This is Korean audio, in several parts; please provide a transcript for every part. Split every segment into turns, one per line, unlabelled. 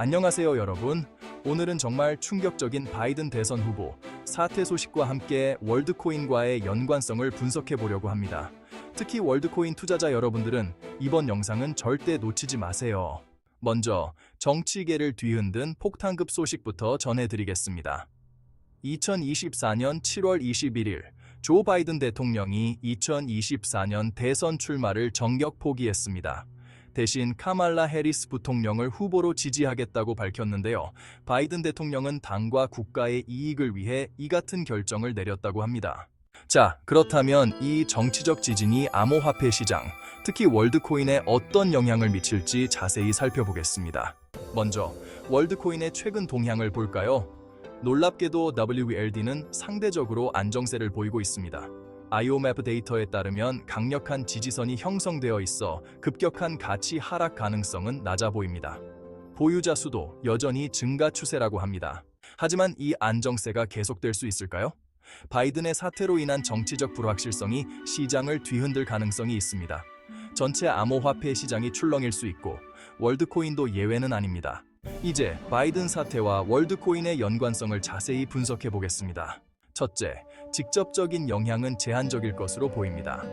안녕하세요 여러분. 오늘은 정말 충격적인 바이든 대선 후보 사퇴 소식과 함께 월드코인과의 연관성을 분석해 보려고 합니다. 특히 월드코인 투자자 여러분들은 이번 영상은 절대 놓치지 마세요. 먼저 정치계를 뒤흔든 폭탄급 소식부터 전해드리겠습니다. 2024년 7월 21일 조 바이든 대통령이 2024년 대선 출마를 정격 포기했습니다. 대신 카말라 해리스 부통령을 후보로 지지하겠다고 밝혔는데요. 바이든 대통령은 당과 국가의 이익을 위해 이 같은 결정을 내렸다고 합니다. 자, 그렇다면 이 정치적 지진이 암호화폐 시장, 특히 월드코인에 어떤 영향을 미칠지 자세히 살펴보겠습니다. 먼저 월드코인의 최근 동향을 볼까요? 놀랍게도 WLD는 상대적으로 안정세를 보이고 있습니다. IOMAP 데이터에 따르면 강력한 지지선이 형성되어 있어 급격한 가치 하락 가능성은 낮아 보입니다. 보유자 수도 여전히 증가 추세라고 합니다. 하지만 이 안정세가 계속될 수 있을까요? 바이든의 사퇴로 인한 정치적 불확실성이 시장을 뒤흔들 가능성이 있습니다. 전체 암호화폐 시장이 출렁일 수 있고 월드코인도 예외는 아닙니다. 이제 바이든 사태와 월드코인의 연관성을 자세히 분석해 보겠습니다. 첫째, 직접적인 영향은 제한적일 것으로 보입니다.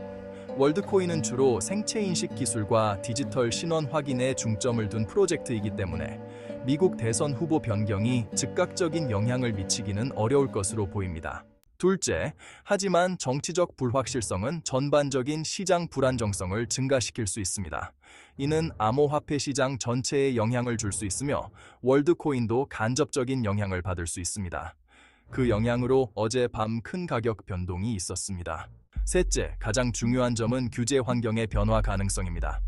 월드코인은 주로 생체인식 기술과 디지털 신원 확인에 중점을 둔 프로젝트이기 때문에 미국 대선 후보 변경이 즉각적인 영향을 미치기는 어려울 것으로 보입니다. 둘째, 하지만 정치적 불확실성은 전반적인 시장 불안정성을 증가시킬 수 있습니다. 이는 암호화폐 시장 전체에 영향을 줄 수 있으며 월드코인도 간접적인 영향을 받을 수 있습니다. 그 영향으로 어젯밤 큰 가격 변동이 있었습니다. 셋째, 가장 중요한 점은 규제 환경의 변화 가능성입니다.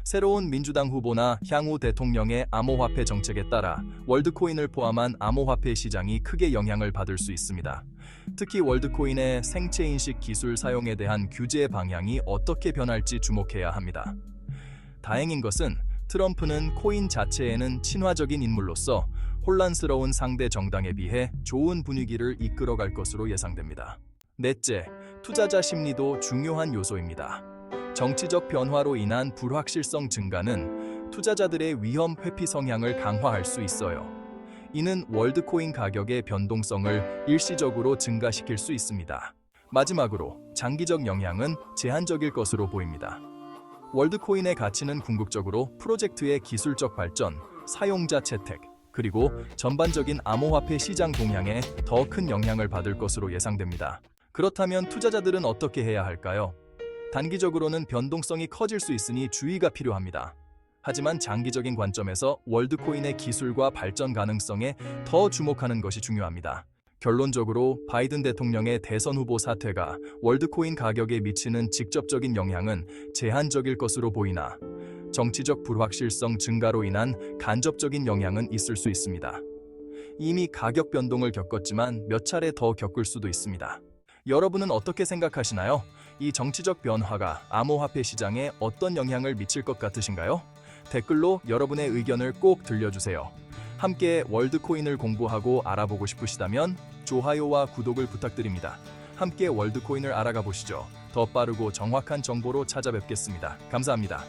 새로운 민주당 후보나 향후 대통령의 암호화폐 정책에 따라 월드코인을 포함한 암호화폐 시장이 크게 영향을 받을 수 있습니다. 특히 월드코인의 생체인식 기술 사용에 대한 규제 방향이 어떻게 변할지 주목해야 합니다. 다행인 것은 트럼프는 코인 자체에는 친화적인 인물로서 혼란스러운 상대 정당에 비해 좋은 분위기를 이끌어갈 것으로 예상됩니다. 넷째, 투자자 심리도 중요한 요소입니다. 정치적 변화로 인한 불확실성 증가는 투자자들의 위험 회피 성향을 강화할 수 있어요. 이는 월드코인 가격의 변동성을 일시적으로 증가시킬 수 있습니다. 마지막으로 장기적 영향은 제한적일 것으로 보입니다. 월드코인의 가치는 궁극적으로 프로젝트의 기술적 발전, 사용자 채택, 그리고 전반적인 암호화폐 시장 동향에 더 큰 영향을 받을 것으로 예상됩니다. 그렇다면 투자자들은 어떻게 해야 할까요? 단기적으로는 변동성이 커질 수 있으니 주의가 필요합니다. 하지만 장기적인 관점에서 월드코인의 기술과 발전 가능성에 더 주목하는 것이 중요합니다. 결론적으로 바이든 대통령의 대선 후보 사퇴가 월드코인 가격에 미치는 직접적인 영향은 제한적일 것으로 보이나 정치적 불확실성 증가로 인한 간접적인 영향은 있을 수 있습니다. 이미 가격 변동을 겪었지만 몇 차례 더 겪을 수도 있습니다. 여러분은 어떻게 생각하시나요? 이 정치적 변화가 암호화폐 시장에 어떤 영향을 미칠 것 같으신가요? 댓글로 여러분의 의견을 꼭 들려주세요. 함께 월드코인을 공부하고 알아보고 싶으시다면 좋아요와 구독을 부탁드립니다. 함께 월드코인을 알아가 보시죠. 더 빠르고 정확한 정보로 찾아뵙겠습니다. 감사합니다.